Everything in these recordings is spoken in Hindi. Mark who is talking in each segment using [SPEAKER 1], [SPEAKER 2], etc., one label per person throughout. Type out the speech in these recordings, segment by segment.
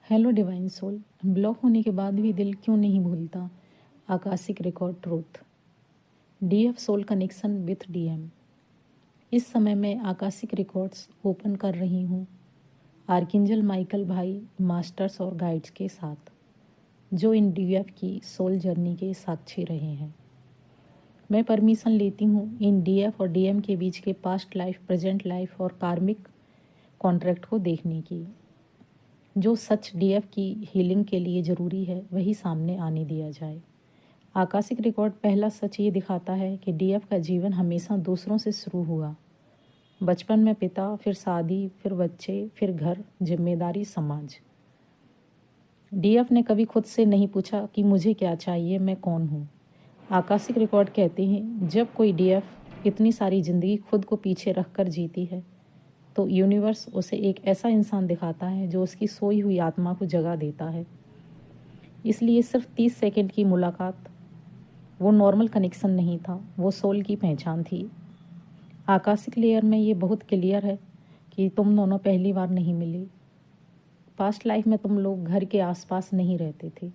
[SPEAKER 1] Hello divine soul. ब्लॉक होने के बाद भी दिल क्यों नहीं भूलता? Akashic record truth. D F soul connection with D M. इस समय मैं आकाशिक रिकॉर्ड्स ओपन कर रही हूँ आर्किंजल माइकल भाई, मास्टर्स और गाइड्स के साथ, जो इन डीएफ की सोल जर्नी के साक्षी रहे हैं। मैं परमिशन लेती हूँ इन डीएफ और डीएम के बीच के पास्ट लाइफ, प्रेजेंट लाइफ और कार्मिक कॉन्ट्रैक्ट को देखने की। जो सच डीएफ की हीलिंग के लिए ज़रूरी है वही सामने आने दिया जाए। आकाशिक रिकॉर्ड पहला सच ये दिखाता है कि डीएफ का जीवन हमेशा दूसरों से शुरू हुआ। बचपन में पिता, फिर शादी, फिर बच्चे, फिर घर, जिम्मेदारी, समाज। डीएफ ने कभी खुद से नहीं पूछा कि मुझे क्या चाहिए, मैं कौन हूँ। आकाशिक रिकॉर्ड कहते हैं जब कोई डीएफ इतनी सारी ज़िंदगी खुद को पीछे रख कर जीती है तो यूनिवर्स उसे एक ऐसा इंसान दिखाता है जो उसकी सोई हुई आत्मा को जगा देता है। इसलिए सिर्फ 30 सेकंड की मुलाकात वो नॉर्मल कनेक्शन नहीं था, वो सोल की पहचान थी। आकाशिक लेयर में ये बहुत क्लियर है कि तुम दोनों पहली बार नहीं मिले। पास्ट लाइफ में तुम लोग घर के आसपास नहीं रहते थे,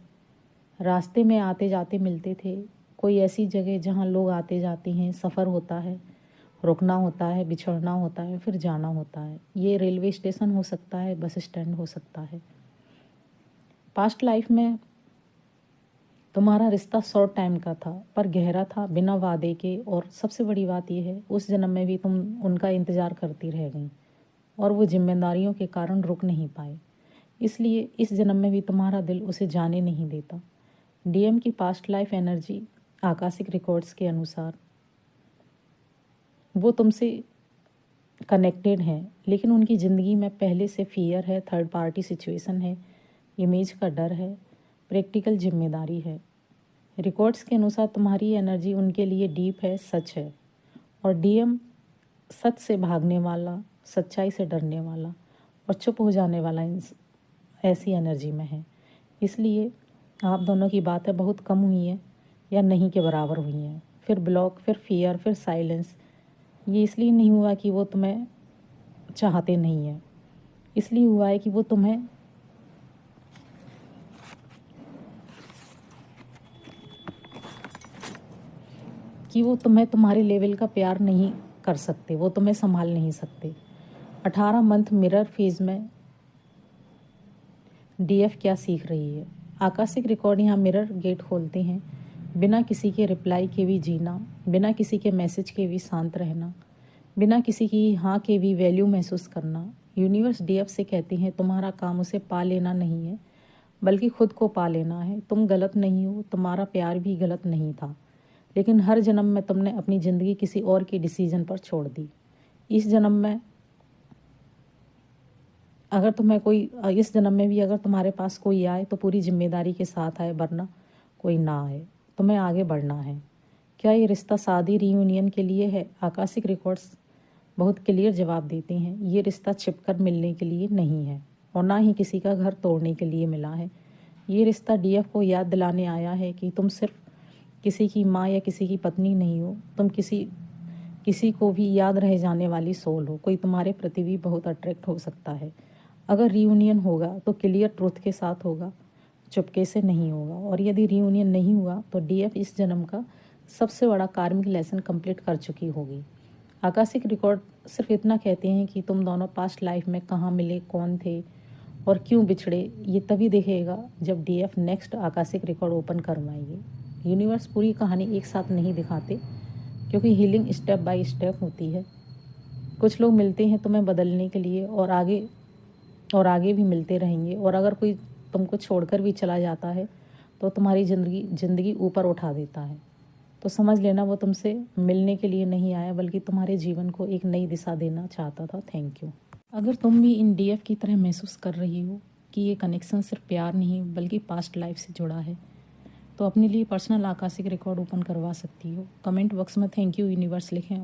[SPEAKER 1] रास्ते में आते जाते मिलते थे। कोई ऐसी जगह जहाँ लोग आते जाते हैं, सफ़र होता है, रुकना होता है, बिछड़ना होता है, फिर जाना होता है। ये रेलवे स्टेशन हो सकता है, बस स्टैंड हो सकता है। पास्ट लाइफ में तुम्हारा रिश्ता शॉर्ट टाइम का था पर गहरा था, बिना वादे के। और सबसे बड़ी बात यह है, उस जन्म में भी तुम उनका इंतज़ार करती रह गई और वो जिम्मेदारियों के कारण रुक नहीं पाए। इसलिए इस जन्म में भी तुम्हारा दिल उसे जाने नहीं देता। डीएम की past life energy Akashic records के अनुसार वो तुमसे कनेक्टेड हैं, लेकिन उनकी ज़िंदगी में पहले से फियर है, थर्ड पार्टी सिचुएशन है, इमेज का डर है, प्रैक्टिकल जिम्मेदारी है। रिकॉर्ड्स के अनुसार तुम्हारी एनर्जी उनके लिए डीप है, सच है। और डीएम सच से भागने वाला, सच्चाई से डरने वाला और चुप हो जाने वाला ऐसी एनर्जी में है। इसलिए आप दोनों की बातें बहुत कम हुई हैं या नहीं के बराबर हुई हैं। फिर ब्लॉक, फिर फियर, फिर साइलेंस। ये इसलिए नहीं हुआ कि वो तुम्हें चाहते नहीं हैं, इसलिए हुआ है कि वो तुम्हें तुम्हारे लेवल का प्यार नहीं कर सकते, वो तुम्हें संभाल नहीं सकते। 18 मंथ मिरर फेज में डीएफ क्या सीख रही है? आकाशिक रिकॉर्ड यहाँ मिरर गेट खोलते हैं। बिना किसी के रिप्लाई के भी जीना, बिना किसी के मैसेज के भी शांत रहना, बिना किसी की हाँ के भी वैल्यू महसूस करना। यूनिवर्स डीएफ से कहते हैं तुम्हारा काम उसे पा लेना नहीं है, बल्कि खुद को पा लेना है। तुम गलत नहीं हो, तुम्हारा प्यार भी गलत नहीं था, लेकिन हर जन्म में तुमने अपनी ज़िंदगी किसी और के डिसीजन पर छोड़ दी। इस जन्म में अगर तुम्हें कोई इस जन्म में भी अगर तुम्हारे पास कोई आए तो पूरी जिम्मेदारी के साथ आए, वरना कोई ना आए। तुम्हें आगे बढ़ना है। क्या ये रिश्ता शादी रीयूनियन के लिए है? आकाशिक रिकॉर्ड्स बहुत क्लियर जवाब देते हैं ये रिश्ता छिपकर मिलने के लिए नहीं है और ना ही किसी का घर तोड़ने के लिए मिला है। ये रिश्ता डीएफ को याद दिलाने आया है कि तुम सिर्फ किसी की माँ या किसी की पत्नी नहीं हो, तुम किसी को भी याद रह जाने वाली सोल हो। कोई तुम्हारे प्रति भी बहुत अट्रैक्ट हो सकता है। अगर रीयूनियन होगा तो क्लियर ट्रुथ के साथ होगा, चुपके से नहीं होगा। और यदि रीयूनियन नहीं हुआ तो डीएफ इस जन्म का सबसे बड़ा कार्मिक लेसन कंप्लीट कर चुकी होगी। आकाशिक रिकॉर्ड सिर्फ इतना कहते हैं कि तुम दोनों पास्ट लाइफ में कहाँ मिले, कौन थे और क्यों बिछड़े। ये तभी दिखेगा जब DF next Akashic record open करवाएंगे। यूनिवर्स पूरी कहानी एक साथ नहीं दिखाते, क्योंकि हीलिंग स्टेप बाय स्टेप होती है। कुछ लोग मिलते हैं तुम्हें बदलने के लिए और आगे भी मिलते रहेंगे। और अगर कोई तुमको छोड़कर भी चला जाता है तो तुम्हारी ज़िंदगी ऊपर उठा देता है। तो समझ लेना वो तुमसे मिलने के लिए नहीं आया, बल्कि तुम्हारे जीवन को एक नई दिशा देना चाहता था। Thank you. अगर तुम भी इन डीएफ की तरह महसूस कर रही हो कि ये कनेक्शन सिर्फ प्यार नहीं बल्कि पास्ट लाइफ से जुड़ा है, तो अपने लिए पर्सनल आकाशिक रिकॉर्ड ओपन करवा सकती हो। कमेंट बॉक्स में थैंक यू यूनिवर्स लिखें।